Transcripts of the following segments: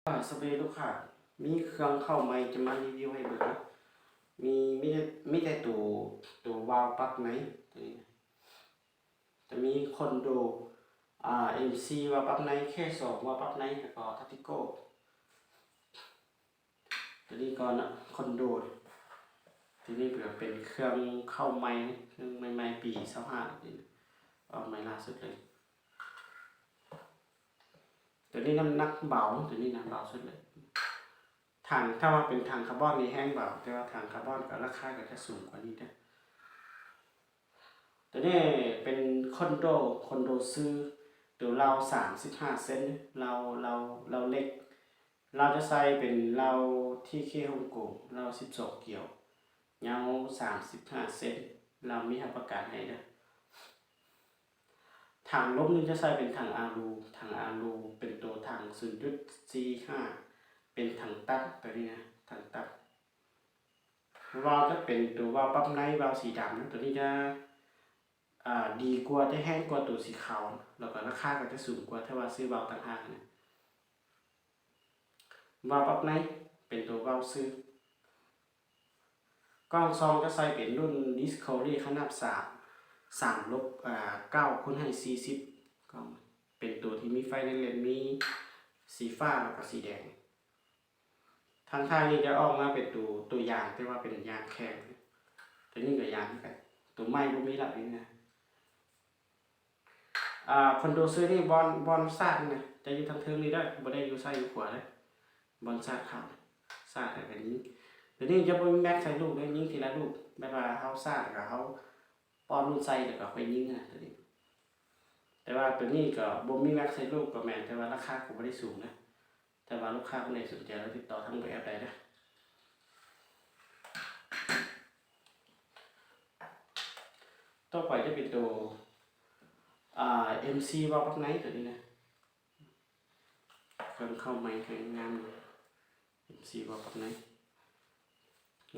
สวัสดีลูกค้ามีเครื่องเข้าใหม่จะมารีวิวให้เบิ่งนะมีแต่ตัววาล์วปลั๊กไหนตัวนี้จะมีคอนโดMC วาล์วปลั๊กไหนแค่2วาล์วปลั๊กไหนแล้วก็ทัตติโก้ตัวนี้ก่อนนะคอนโดตัวนี้เผื่อเป็นเครื่องเข้าใหม่เครื่องใหม่ๆปี25นี่เอาใหม่ล่าสุดเลยตัวนี้น้ำหนักเบาตัวนี้น้ำเบาสุดเลยถังถ้าว่าเป็นถังคาร์บอนนี่แห้งเบาแต่ว่าถังคาร์บอนกับราคาก็จะสูงกว่านี้นะตัวนี้เป็นคอนโดซื้อตัวเรา35 เซนเราเล็กเราจะใส่เป็นเราที่เคฮ่องกงเรา12เกี่ยวยาว35 เซนเรามีให้ประกันให้นะถังลบนึงจะใส่เป็นถังอารูเป็นตัวถัง 0.45 เป็นถังตัดตัวนี้นะถังตัดวาล์วจะเป็นตัววาล์วปั๊มไนท์วาล์วสีดำนะตัวนี้จะดีกว่าจะแห้งกว่าตัวสีขาวแล้วก็ราคาก็จะสูงกว่าถ้าว่าซื้อวาล์วต่างหากนะวาล์วปั๊มไนท์เป็นตัววาล์วซื้อกล้องซองจะใส่เป็นรุ่น Discovery ขนาด3 ลบ9คูณให้40กล้องเป็นตัวที่มีไฟในเลนมีสีฟ้าแล้วก็สีแดงทางนี้จะออกมาเป็นตัวยางแต่ว่าเป็นยางแข็งตัวนี้กับยางกันตัวไม้ก็มีหลักนี้นะคอนโดซื้อนี่บอลซาดนะจะอยู่ทางเทิงนี้ได้บ่ได้อยู่ซ้ายอยู่ขวาเลยบอลซาดเข้าซาดแบบนี้เดี๋ยวนี้จะบ่มีแม็กใส่ลูกเลยยิงทีละลูกแบบว่าเฮาซาดกับเฮาป้อนลูกใส่แล้วก็ไปยิงนะตัวนี้แต่ว่าตัวนี้ก็บ่มีแม็กใส่ลูกก็แม่นแต่ว่าราคาก็บ่ได้สูงนะแต่ว่าลูกค้าคนไหนสนใจแล้วติดต่อทางเบอร์แอปได้นะต่อไปจะเป็นตัวMC วาล์วปลั๊กไนท์ตัวนี้นะเครื่องเข้าใหม่เครื่องงาน MC วาล์วปลั๊กไนท์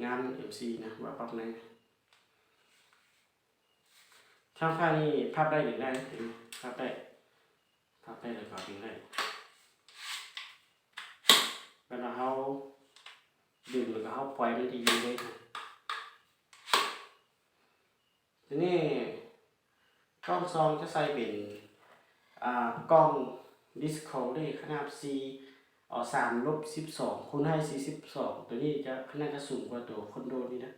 งาน MC นะวาล์วปลั๊กไนท์ช่างไฟนี่ภาพได้หรือได้ถึงภาพได้เลยก็ถึงได้เวลาเขาดึงหรือเขาปล่อยมันจะยิงเลยทีนี้กล้องซองจะใส่เป็นกล้อง Discovery ขนาด3 ลบ 12คูณให้42ตัวนี้จะขนาดจะสูงกว่าตัวคอนโดนี่นะ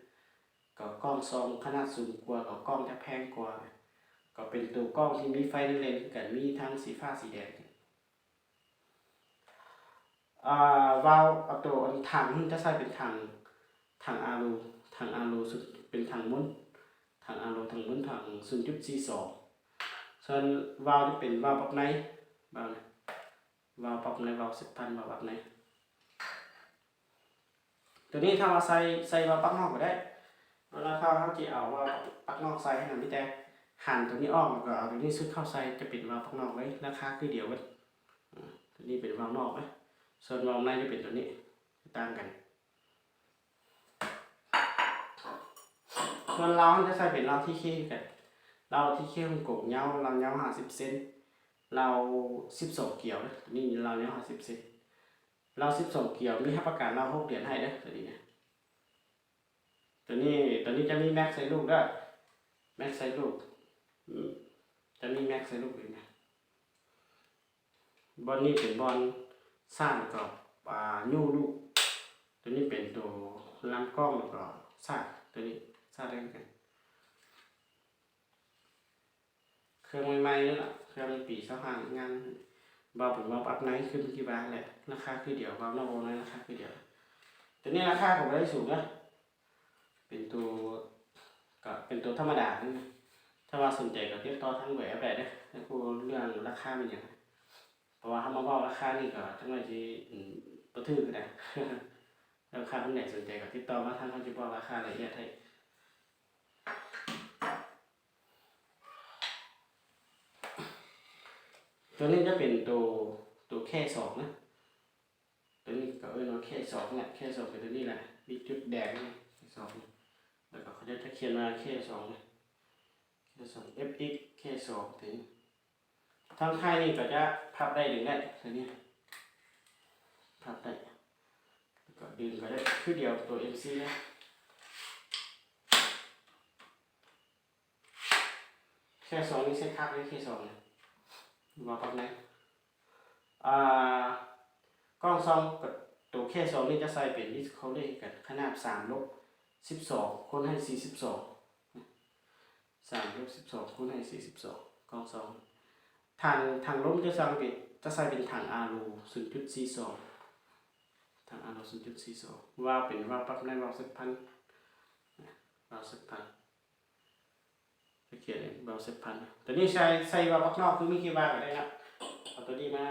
ก็กล้องซองขนาดสูงกว่ากับกล้องจะแพงกว่าก็เป็นตัวกล้องที่มีไฟในเลนส์กันมีทั้งสีฟ้าสีแดงวาล์วตัวถังจะใส่เป็นถังอารูสุดเป็นถังม้วนถังอารูถังม้วนถัง 0.42ส่วนวาล์วที่เป็นวาล์วปลั๊กไนท์วาล์วปลั๊กไนท์วาล์ว10,000วาล์วปลั๊กไนท์ตัวนี้ถ้ามาใส่วาล์วปลั๊กนอกก็ได้เวลาเขาจะเอาวาล์วปลั๊กนอกใส่ให้หน่อยพี่แต่หั่นตัวนี้ออกแล้วก็เอาตัวนี้ซุดเข้าใส่จะเป็นวาล์วปลั๊กนอกไว้ราคาคือเดียวกันตัวนี้เป็นวาล์วนอกไหมส่วนวาล์วในจะเป็นตัวนี้ต่างกันส่วนเราจะใส่เป็นเราที่เข้กันเราที่เข้มกบเงาเราเงา50 เซนเรา12เกี่ยวนะนี่เราเงา50 เซนเรา12เกี่ยวมีให้ประกันเรา6 เดือนให้นะตัวนี้นะตัวนี้จะมีแม็กใส่ลูกด้วยแม็กใส่ลูกจะมีแม็กใส่ลูกเลยนะบอลนี้เป็นบอลสั้นกับยูลูกตัวนี้เป็นตัวลำกล้องแล้วก็สั้นตัวนี้สั้นได้กันเครื่องใหม่ๆนั่นแหละเครื่องปี25งานบาผมว่าอัพไนท์ขึ้นกี่บาทแหละราคาคือเดียวบาโนโบนะราคาคือเดียวตัวนี้ราคาผมได้สูงนะเป็นตัวก็เป็นตัวธรรมดานะถ้าว่าสนใจก็ติดต่อทางเว็บได้นะถ้ากูเรื่องราคาเป็นอย่างเพราะว่าเขามาบอกราคานี่ก็ทั้งหมดที่ประทึกกันนะราคาท่านไหนสนใจก็ติดต่อมาทางเขาจะบอกราคาละเอียดให้ตัวนี้จะเป็นตัวแค่2นะตัวนี้ก็ว่าแค่2เนี่ยแค่2เป็นตัวนี้แหละมีจุดแดงนี่2แล้วก็เขาจะเขียนมาแค่2นะแค่2 fx แค่2ถึงทางค่ายนี่ก็จะพับได้หรือได้ตัวนี้พั อื่นก็ได้คือเดียวตัว MC นะแค่2นี่ใช้คักเลยแค่2เนี่ยบอกกับไหนกล้องซองกับตัวแค่2นี่จะใส่เป็นดิสเขาเลยกันขนาด3-12คูณให้42 3-12คูณให้42กล้องซองถังลมจะใส่เป็นถังอารู 0.42 ถังอารู 0.42 ว่าเป็นว่าปรับในว่า10,000ว่า10,000จะเขียนว่า10,000ตัวนี้ใส่ว่าปักนอกคือมีกี่ว่าก็ได้ครับเอาตัวนี้มา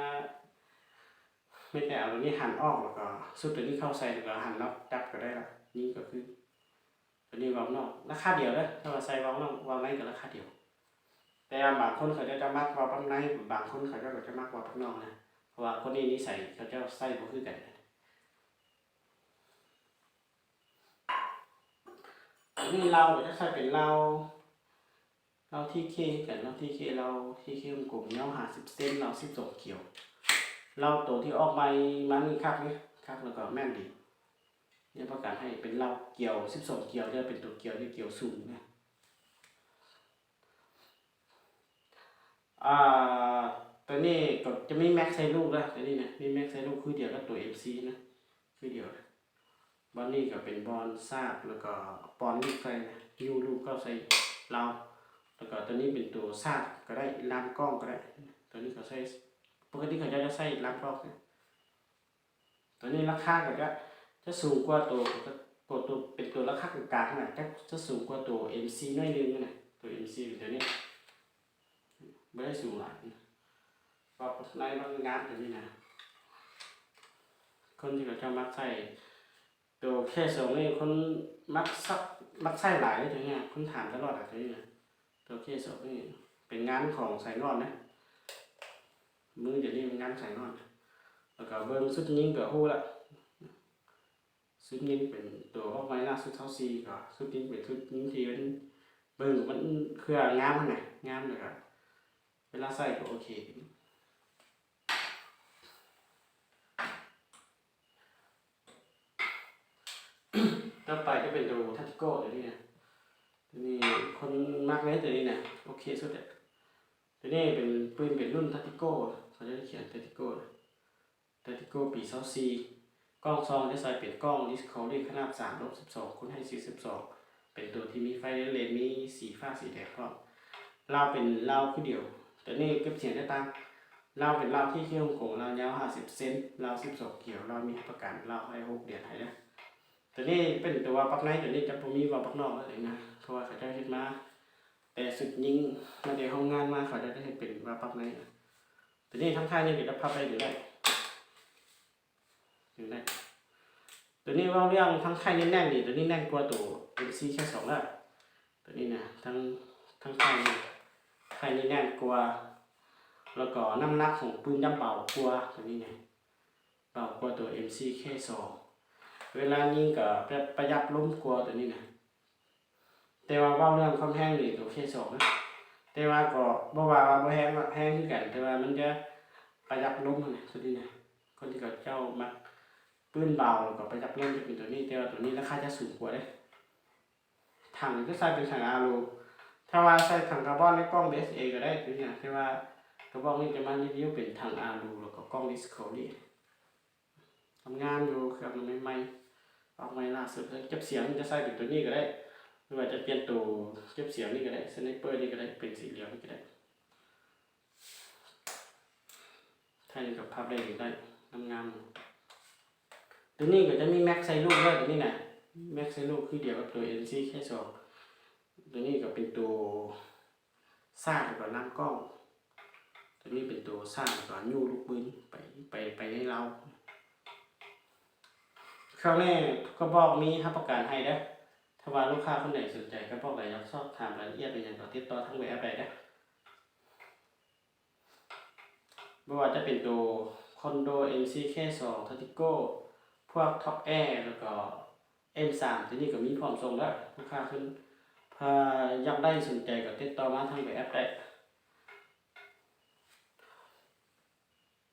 ไม่แต่เอาตัวนี้หั่นออกแล้วก็สุดตัวนี้เข้าใส่แล้วก็หั่นแล้วจับก็ได้ละนี่ก็คือตัวนี้วางนอกราคาเดียวเด้อถ้าว่าใส่วางนอกวางในก็ราคาเดียวแต่บางคนเขาจะมักวางปักในบางคนเขาจะมักวางปักนอกนะเพราะว่าคนนี้นิสัยเขาจะใส่บ่คือกันนี่เราจะใส่เป็นเราที่เคกันเราที่เคกลุ่มเนาะ50 เซนเรา12 เขียวเราตัวที่ออกใบมันนี่คักนี่คักแล้วก็แม่นดีเนี่ยประกาศให้เป็นเราเกี่ยว12 เกี่ยวจะเป็นตัวเกี่ยวที่เกี่ยวสูงนะตัวนี้ก็จะไม่แม็กใส่ลูกแล้วตัวนี้นะมีแม็กใส่ลูกคือเดียวกับตัว MC นะคือเดียวบอลนี่ก็เป็นบอลซาบแล้วก็บอลลูกใส่นะยูลูกก็ใส่เราแล้วก็ตัวนี้เป็นตัวซาบก็ได้ลามกล้องก็ได้ตัวนี้ก็ใส่ปกติเขาจะใส่ลามกล้องนะตัวนี้ราคาก็จะสูงกว่าตัวเป็นตัวราคากลางๆนะจะสูงกว่าตัว MC น้อยนึงนะตัว MC เป็นตัวนี้ไม่ได้สูงหลายเพราะในบางงานตัวนี้นะคนที่เขาจะมักใส่ตัวแค่2นี่คนมักใส่หลายเลยตัวนี้คนถามตลอดตัวนี้นะตัวแค่2นี่เป็นงานของสายนอนนะมือเดี๋ยวนี้เป็นงานสายนอนแล้วก็เบิ้งสุดยิงก็ฮู้ละสุดยิงเป็นตัวออกไม้ล่าสุดเท่าซีก็สุดยิงเป็นสุดยิงที่มันเบิ้งมันเครืองามมันไหนงามเลยครับเวลาใส่ก็โอเคต่อไปจะเป็นตัวทัตโก้ตัวนี้นะตัวนี้คนมักเลยตัวนี้นะโอเคสุดเลยตัวนี้เป็นปืนเป็นรุ่นทัตโก้เขาจะเขียนทัตโก้ปี24กล้องซองจะใส่เป็นกล้องดิสโคลี่ขนาด3-12คูณให้42เป็นตัวที่มีไฟเลนมีสีฟ้าสีแดงพร้อมเราเป็นเราคือเดียวตัวนี้เก็บเสียงได้ตามเราเป็นเราที่เขี้ยวโกงเรายาว50 เซนเรา12 เกี่ยวเรามีประกันเราให้6 เดือนให้นะตัวนี้เป็นตัวปักในตัวนี้จะมีว่าปักนอกอะไรนะเพราะว่าเขาจะเห็นมาแต่สุดยิงมาในห้องงานมาเขาจะได้เป็นว่าปักในตัวนี้ทั้งค่ายนี่เดี๋ยวจะพับไปอยู่ได้ตัวนี้ว่าเรื่องทั้งค่ายนี่แน่นนี่ตัวนี้แน่นกว่าตัว MC แค่2แล้วตัวนี้นะทั้งค่ายนี่แน่นกว่าแล้วก็น้ำหนักของปืนย่ำเบากว่าตัวนี้นะเบากว่าตัว MC แค่2เวลายิงก็ประหยัดลมกว่าตัวนี้นะแต่ว่าเรื่องความแห้งนี่ตัวแค่2นะแต่ว่าก็บ่ว่าบ่แห้งคือกันแต่ว่ามันจะประหยัดลมนะตัวนี้นะคนที่เขาเจ้ามักปืนเบาแล้วก็ประหยัดลมจะเป็นตัวนี้แต่ว่าตัวนี้ราคาจะสูงกว่าเด้ถังก็ใส่เป็นถังอารูถ้าว่าใส่ถังคาร์บอนในกล้อง DSLR ก็ได้ตัวนี้นะแต่ว่ากระบอกนี้จะมารีวิวเป็นถังอารูแล้วก็กล้องดิสโคลี่ทำงานอยู่ครับมันใหม่ออกใหม่ล่าสุดเก็บเสียงจะใส่เป็นตัวนี้ก็ได้หรือว่าจะเปลี่ยนตัวเก็บเสียงนี่ก็ได้สไนเปอร์นี่ก็ได้เป็นสีเหลืองนี่ก็ได้ถ้าอยู่กับภาพได้หรือได้ทำงานตัวนี้ก็จะมีแม็กใส่ลูกด้วยตัวนี้นะแม็กใส่ลูกคือเดียวกับตัว NC แค่2ตัวนี้ก็เป็นตัวซ่าแล้วก็น้ำกล้องตัวนี้เป็นตัวซ่าแล้วก็ยูลูกปืนไปให้เราคราวนี้ก็บอกมีรับประกันให้เด้อถ้าว่าลูกค้าคนไหนสนใจก็บอกอะไรอยากสอบถามรายละเอียดเป็นอย่างต่อติดต่อทางเว็บไปเด้อไม่ว่าจะเป็นตัวคอนโด MCK2 ทัติโก้พวกท็อปแอร์แล้วก็ M3 ตัวนี้ก็มีพร้อมส่งแล้วลูกค้าขึ้นพาอยากได้สนใจก็ติดต่อมาทางเว็บได้